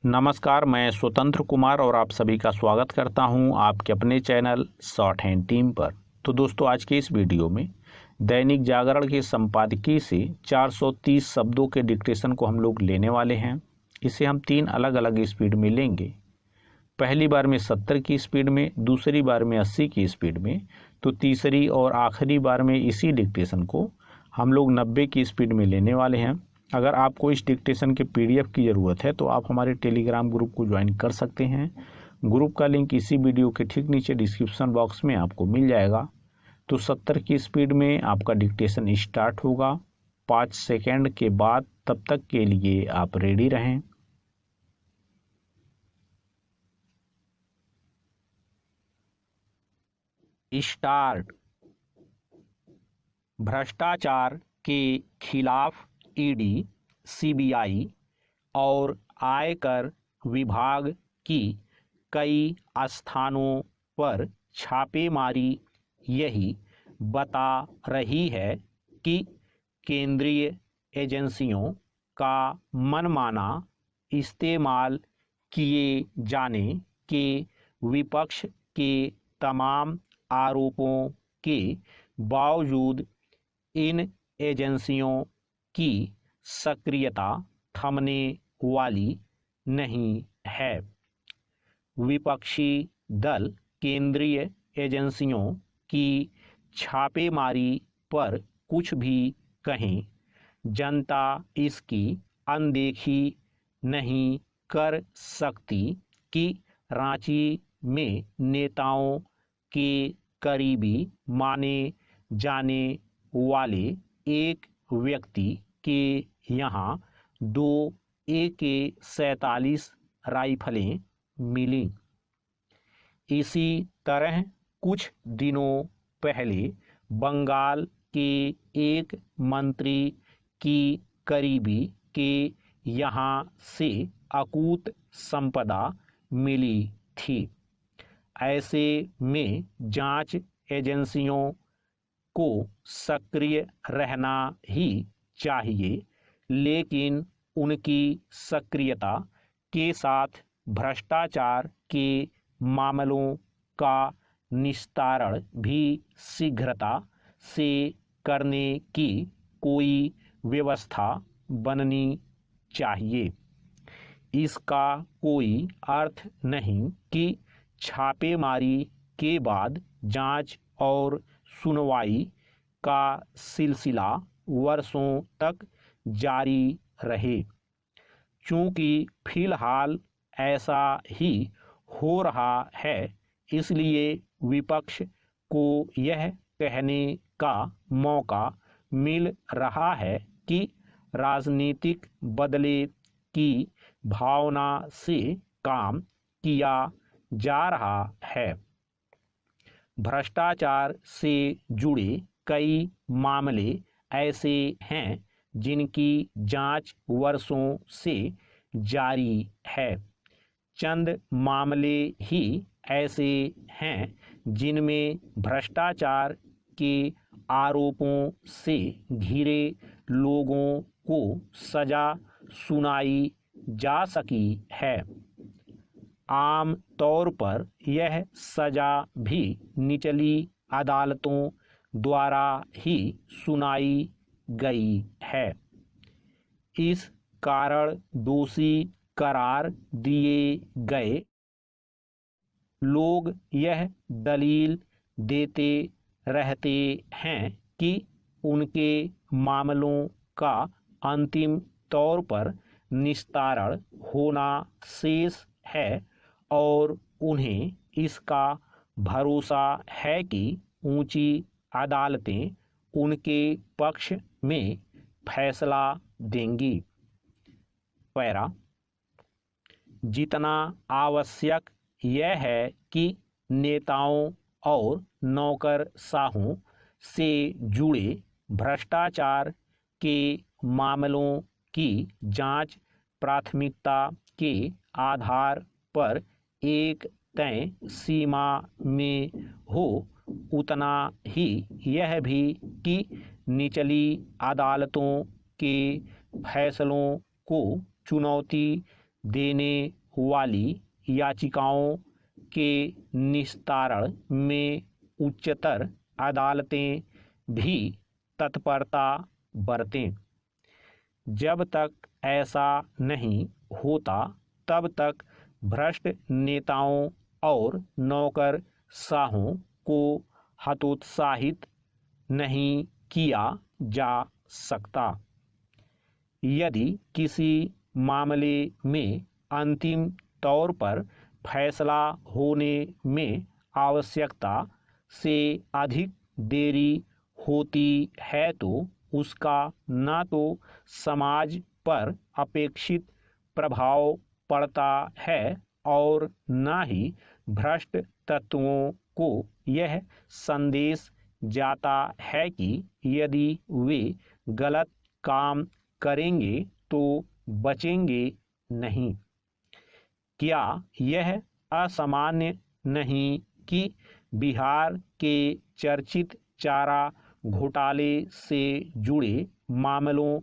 नमस्कार, मैं स्वतंत्र कुमार और आप सभी का स्वागत करता हूं आपके अपने चैनल शॉर्ट हैंड टीम पर। तो दोस्तों, आज के इस वीडियो में दैनिक जागरण के संपादकीय से 430 शब्दों के डिक्टेशन को हम लोग लेने वाले हैं। इसे हम 3 अलग अलग स्पीड में लेंगे। पहली बार में 70 की स्पीड में, दूसरी बार में 80 की स्पीड में, तो तीसरी और आखिरी बार में इसी डिक्टेशन को हम लोग 90 की स्पीड में लेने वाले हैं। अगर आपको इस डिक्टेशन के पीडीएफ की ज़रूरत है तो आप हमारे टेलीग्राम ग्रुप को ज्वाइन कर सकते हैं। ग्रुप का लिंक इसी वीडियो के ठीक नीचे डिस्क्रिप्शन बॉक्स में आपको मिल जाएगा। तो 70 की स्पीड में आपका डिक्टेशन स्टार्ट होगा 5 सेकेंड के बाद। तब तक के लिए आप रेडी रहें। स्टार्ट। भ्रष्टाचार के खिलाफ ईडी, सीबीआई और आयकर विभाग की कई स्थानों पर छापेमारी यही बता रही है कि केंद्रीय एजेंसियों का मनमाना इस्तेमाल किए जाने के विपक्ष के तमाम आरोपों के बावजूद इन एजेंसियों की सक्रियता थमने वाली नहीं है। विपक्षी दल केंद्रीय एजेंसियों की छापेमारी पर कुछ भी कहें, जनता इसकी अनदेखी नहीं कर सकती कि रांची में नेताओं के करीबी माने जाने वाले एक व्यक्ति के यहाँ 2 AK-47 राइफलें मिली। इसी तरह कुछ दिनों पहले बंगाल के एक मंत्री की करीबी के यहाँ से अकूत संपदा मिली थी। ऐसे में जांच एजेंसियों को सक्रिय रहना ही चाहिए, लेकिन उनकी सक्रियता के साथ भ्रष्टाचार के मामलों का निस्तारण भी शीघ्रता से करने की कोई व्यवस्था बननी चाहिए। इसका कोई अर्थ नहीं कि छापेमारी के बाद जांच और सुनवाई का सिलसिला वर्षों तक जारी रहे। चूंकि फिलहाल ऐसा ही हो रहा है, इसलिए विपक्ष को यह कहने का मौका मिल रहा है कि राजनीतिक बदले की भावना से काम किया जा रहा है। भ्रष्टाचार से जुड़े कई मामले ऐसे हैं जिनकी जांच वर्षों से जारी है। चंद मामले ही ऐसे हैं जिनमें भ्रष्टाचार के आरोपों से घिरे लोगों को सजा सुनाई जा सकी है। आम तौर पर यह सजा भी निचली अदालतों द्वारा ही सुनाई गई है। इस कारण दोषी करार दिए गए लोग यह दलील देते रहते हैं कि उनके मामलों का अंतिम तौर पर निस्तारण होना शेष है और उन्हें इसका भरोसा है कि ऊंची अदालतें उनके पक्ष में फैसला देंगी। पैरा। जितना आवश्यक यह है कि नेताओं और नौकरशाहों से जुड़े भ्रष्टाचार के मामलों की जांच प्राथमिकता के आधार पर एक तय सीमा में हो, उतना ही यह भी कि निचली अदालतों के फैसलों को चुनौती देने वाली याचिकाओं के निस्तारण में उच्चतर अदालतें भी तत्परता बरतें। जब तक ऐसा नहीं होता तब तक भ्रष्ट नेताओं और नौकरशाहों को हतोत्साहित नहीं किया जा सकता। यदि किसी मामले में अंतिम तौर पर फैसला होने में आवश्यकता से अधिक देरी होती है तो उसका न तो समाज पर अपेक्षित प्रभाव पड़ता है और न ही भ्रष्ट तत्वों को यह संदेश जाता है कि यदि वे गलत काम करेंगे तो बचेंगे नहीं। क्या यह असामान्य नहीं कि बिहार के चर्चित चारा घोटाले से जुड़े मामलों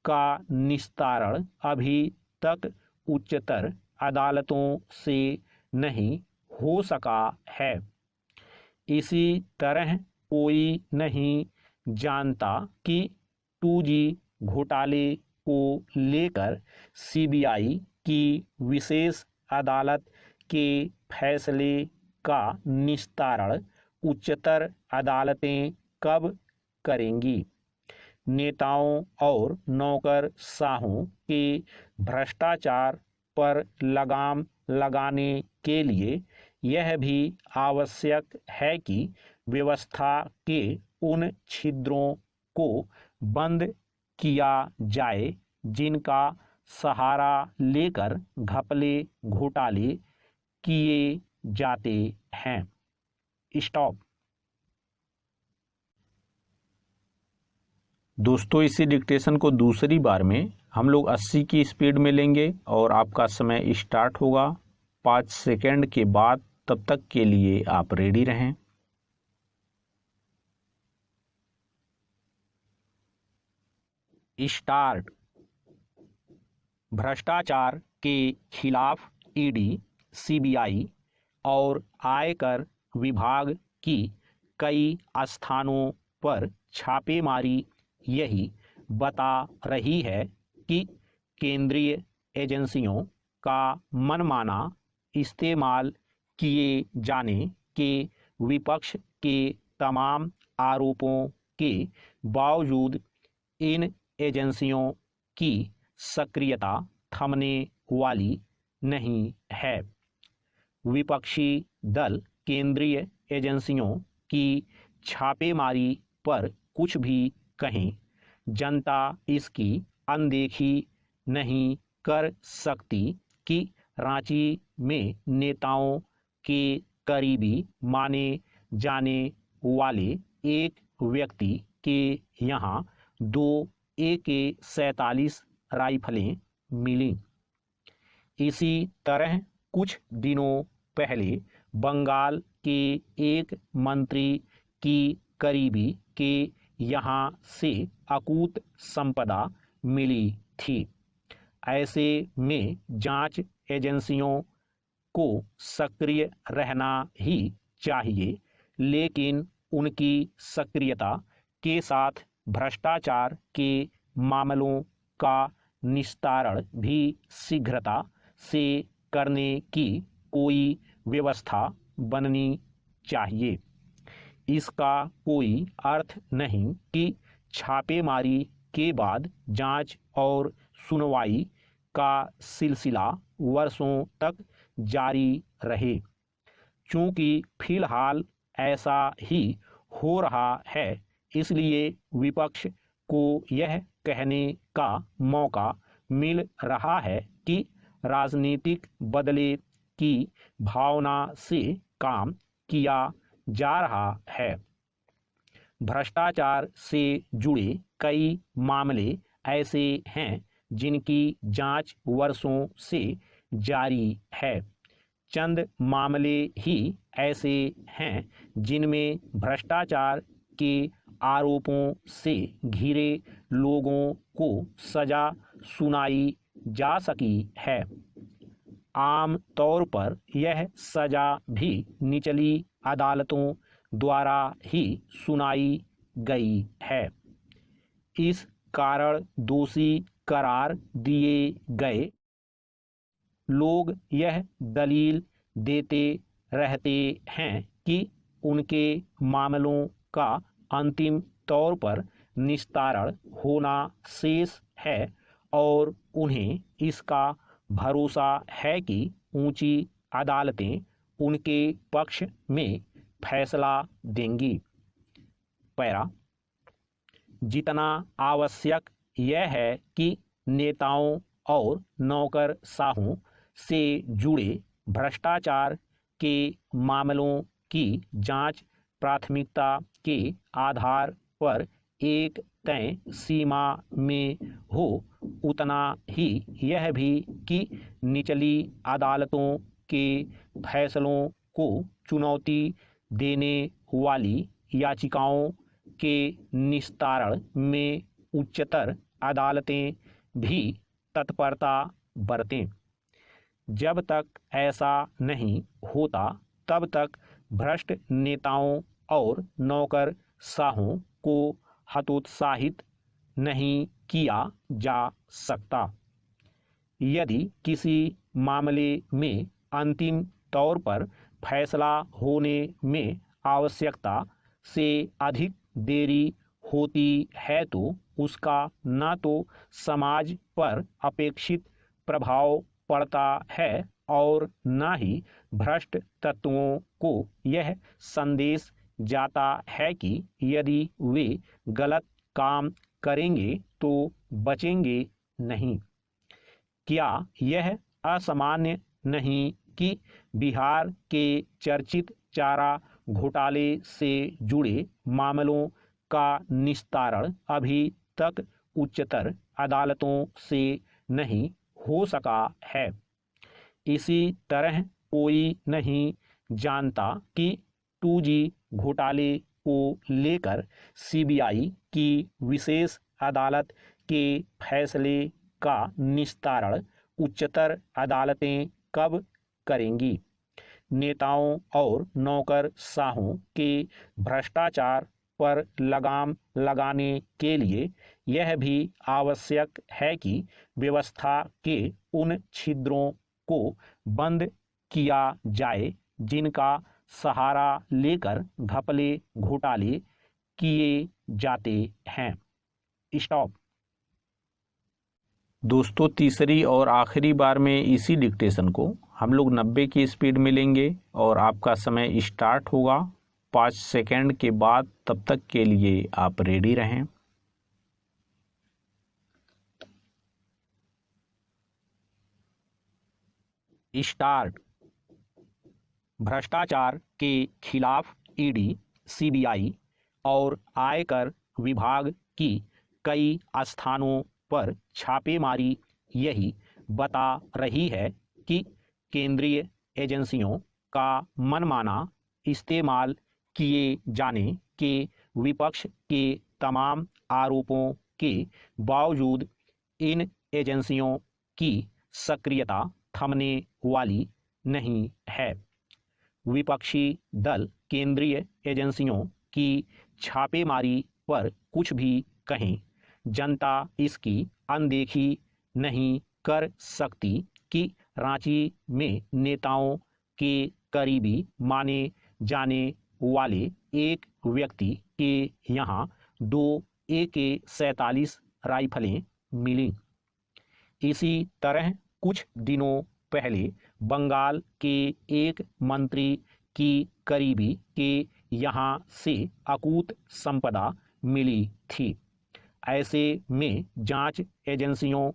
का निस्तारण अभी तक उच्चतर अदालतों से नहीं हो सका है। इसी तरह कोई नहीं जानता कि 2G घोटाले को लेकर CBI की विशेष अदालत के फैसले का निस्तारण उच्चतर अदालतें कब करेंगी। नेताओं और नौकरशाहों के भ्रष्टाचार पर लगाम लगाने के लिए यह भी आवश्यक है कि व्यवस्था के उन छिद्रों को बंद किया जाए जिनका सहारा लेकर घपले घोटाले किए जाते हैं। स्टॉप। दोस्तों, इसी डिक्टेशन को दूसरी बार में हम लोग 80 की स्पीड में लेंगे और आपका समय स्टार्ट होगा 5 सेकंड के बाद। तब तक के लिए आप रेडी रहें। स्टार्ट। भ्रष्टाचार के खिलाफ ईडी, CBI और आयकर विभाग की कई स्थानों पर छापेमारी यही बता रही है कि केंद्रीय एजेंसियों का मनमाना इस्तेमाल किए जाने के विपक्ष के तमाम आरोपों के बावजूद इन एजेंसियों की सक्रियता थमने वाली नहीं है। विपक्षी दल केंद्रीय एजेंसियों की छापेमारी पर कुछ भी कहें, जनता इसकी अनदेखी नहीं कर सकती कि रांची में नेताओं के करीबी माने जाने वाले एक व्यक्ति के यहाँ 2 AK-47 राइफलें मिली। इसी तरह कुछ दिनों पहले बंगाल के एक मंत्री की करीबी के यहाँ से अकूत संपदा मिली थी। ऐसे में जांच एजेंसियों को सक्रिय रहना ही चाहिए, लेकिन उनकी सक्रियता के साथ भ्रष्टाचार के मामलों का निस्तारण भी शीघ्रता से करने की कोई व्यवस्था बननी चाहिए। इसका कोई अर्थ नहीं कि छापेमारी के बाद जांच और सुनवाई का सिलसिला वर्षों तक जारी रहे। चूंकि फिलहाल ऐसा ही हो रहा है, इसलिए विपक्ष को यह कहने का मौका मिल रहा है कि राजनीतिक बदले की भावना से काम किया जा रहा है। भ्रष्टाचार से जुड़े कई मामले ऐसे हैं जिनकी जांच वर्षों से जारी है। चंद मामले ही ऐसे हैं जिनमें भ्रष्टाचार के आरोपों से घिरे लोगों को सजा सुनाई जा सकी है। आम तौर पर यह सजा भी निचली अदालतों द्वारा ही सुनाई गई है। इस कारण दोषी करार दिए गए लोग यह दलील देते रहते हैं कि उनके मामलों का अंतिम तौर पर निस्तारण होना शेष है और उन्हें इसका भरोसा है कि ऊंची अदालतें उनके पक्ष में फैसला देंगी। पैरा, जितना आवश्यक यह है कि नेताओं और नौकरशाहों से जुड़े भ्रष्टाचार के मामलों की जांच प्राथमिकता के आधार पर एक तय सीमा में हो, उतना ही यह भी कि निचली अदालतों के फैसलों को चुनौती देने वाली याचिकाओं के निस्तारण में उच्चतर अदालतें भी तत्परता बरतें। जब तक ऐसा नहीं होता तब तक भ्रष्ट नेताओं और नौकरशाहों को हतोत्साहित नहीं किया जा सकता। यदि किसी मामले में अंतिम तौर पर फैसला होने में आवश्यकता से अधिक देरी होती है तो उसका न तो समाज पर अपेक्षित प्रभाव पड़ता है और न ही भ्रष्ट तत्वों को यह संदेश जाता है कि यदि वे गलत काम करेंगे तो बचेंगे नहीं। क्या यह असामान्य नहीं कि बिहार के चर्चित चारा घोटाले से जुड़े मामलों का निस्तारण अभी तक उच्चतर अदालतों से नहीं हो सका है। इसी तरह कोई नहीं जानता कि 2G घोटाले को लेकर सीबीआई की विशेष अदालत के फैसले का निस्तारण उच्चतर अदालतें कब करेंगी। नेताओं और नौकरशाहों के भ्रष्टाचार पर लगाम लगाने के लिए यह भी आवश्यक है कि व्यवस्था के उन छिद्रों को बंद किया जाए जिनका सहारा लेकर घपले घोटाले किए जाते हैं। स्टॉप। दोस्तों, तीसरी और आखिरी बार में इसी डिक्टेशन को हम लोग 90 की स्पीड में लेंगे और आपका समय स्टार्ट होगा 5 सेकंड के बाद। तब तक के लिए आप रेडी रहें। स्टार्ट। भ्रष्टाचार के खिलाफ ईडी, सीबीआई और आयकर विभाग की कई स्थानों पर छापेमारी यही बता रही है कि केंद्रीय एजेंसियों का मनमाना इस्तेमाल किए जाने के विपक्ष के तमाम आरोपों के बावजूद इन एजेंसियों की सक्रियता थमने वाली नहीं है। विपक्षी दल केंद्रीय एजेंसियों की छापेमारी पर कुछ भी कहें, जनता इसकी अनदेखी नहीं कर सकती कि रांची में नेताओं के करीबी माने जाने वाले एक व्यक्ति के यहाँ 2 AK-47 राइफलें मिली। इसी तरह कुछ दिनों पहले बंगाल के एक मंत्री की करीबी के यहाँ से अकूत संपदा मिली थी। ऐसे में जांच एजेंसियों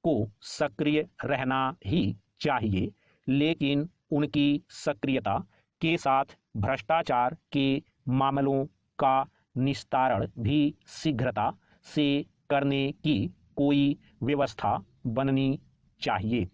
को सक्रिय रहना ही चाहिए, लेकिन उनकी सक्रियता के साथ भ्रष्टाचार के मामलों का निस्तारण भी शीघ्रता से करने की कोई व्यवस्था बननी चाहिए।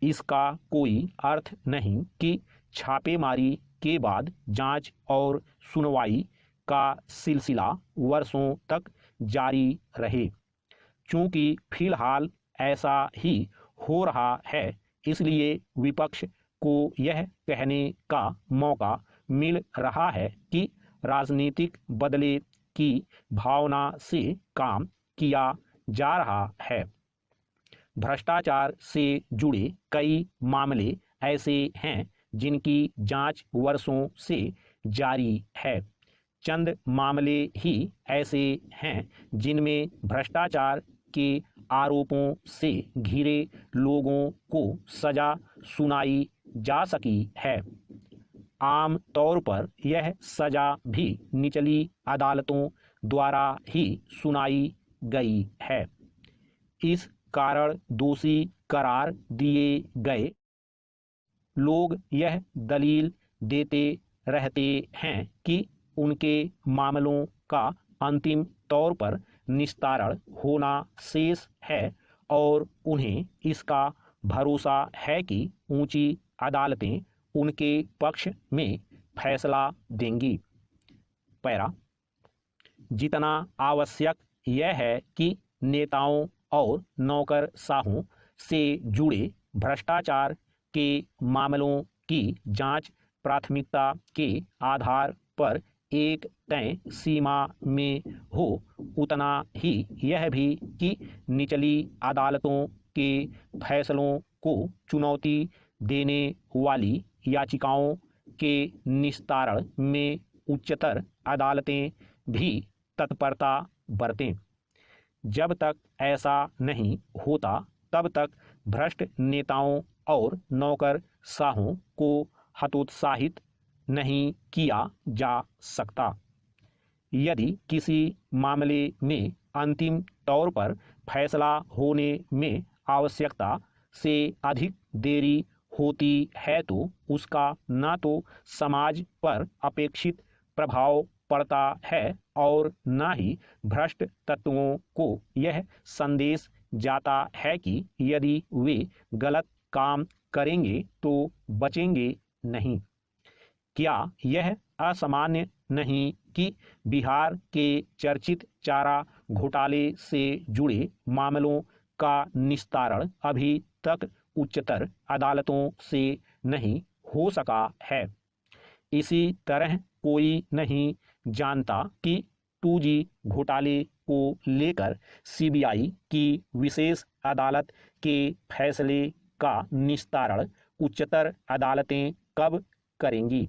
इसका कोई अर्थ नहीं कि छापेमारी के बाद जांच और सुनवाई का सिलसिला वर्षों तक जारी रहे। चूंकि फिलहाल ऐसा ही हो रहा है, इसलिए विपक्ष को यह कहने का मौका मिल रहा है कि राजनीतिक बदले की भावना से काम किया जा रहा है। भ्रष्टाचार से जुड़े कई मामले ऐसे हैं जिनकी जांच वर्षों से जारी है। चंद मामले ही ऐसे हैं जिनमें भ्रष्टाचार के आरोपों से घिरे लोगों को सजा सुनाई जा सकी है। आम तौर पर यह सजा भी निचली अदालतों द्वारा ही सुनाई गई है। इस कारण दोषी करार दिए गए लोग यह दलील देते रहते हैं कि उनके मामलों का अंतिम तौर पर निस्तारण होना शेष है और उन्हें इसका भरोसा है कि ऊंची अदालतें उनके पक्ष में फैसला देंगी। पैरा, जितना आवश्यक यह है कि नेताओं और नौकरशाहों से जुड़े भ्रष्टाचार के मामलों की जांच प्राथमिकता के आधार पर एक तय सीमा में हो, उतना ही यह भी कि निचली अदालतों के फैसलों को चुनौती देने वाली याचिकाओं के निस्तारण में उच्चतर अदालतें भी तत्परता बरतें। जब तक ऐसा नहीं होता तब तक भ्रष्ट नेताओं और नौकरशाहों को हतोत्साहित नहीं किया जा सकता। यदि किसी मामले में अंतिम तौर पर फैसला होने में आवश्यकता से अधिक देरी होती है तो उसका न तो समाज पर अपेक्षित प्रभाव पड़ता है और न ही भ्रष्ट तत्वों को यह संदेश जाता है कि यदि वे गलत काम करेंगे तो बचेंगे नहीं। क्या यह असामान्य नहीं कि बिहार के चर्चित चारा घोटाले से जुड़े मामलों का निस्तारण अभी तक उच्चतर अदालतों से नहीं हो सका है। इसी तरह कोई नहीं जानता कि 2G घोटाले को लेकर सीबीआई की विशेष अदालत के फैसले का निस्तारण उच्चतर अदालतें कब करेंगी।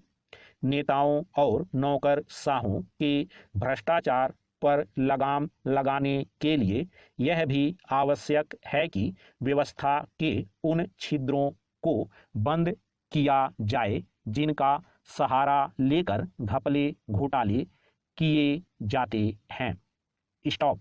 नेताओं और नौकरशाहों के भ्रष्टाचार पर लगाम लगाने के लिए यह भी आवश्यक है कि व्यवस्था के उन छिद्रों को बंद किया जाए जिनका सहारा लेकर घपले घोटाले किए जाते हैं। स्टॉप।